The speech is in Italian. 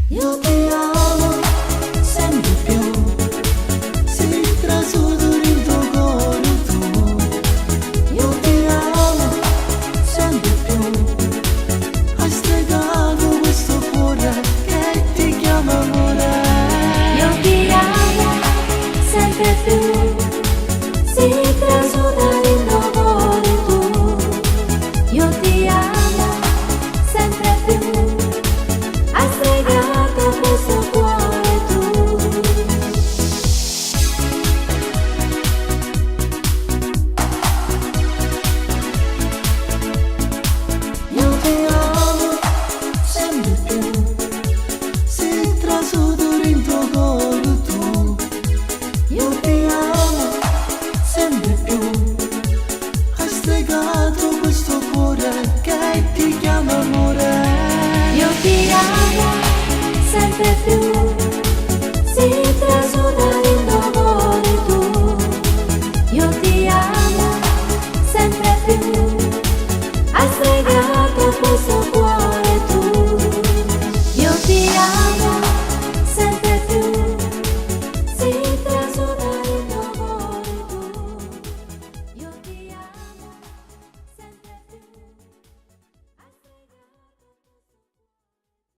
Io ti amo sempre più, si trasuda in tuo cuore tu. Io ti amo sempre più, hai stregato questo cuore che ti chiama amore. Io ti amo sempre più, si trasuda in tuo cuore tu. Io ti amo sempre più, hai stregato questo cuore tu. Io ti amo sempre più, si trasuda in tuo cuore tu. Io ti amo sempre più, hai stregato questo cuore che ti chiama amore. Io ti amo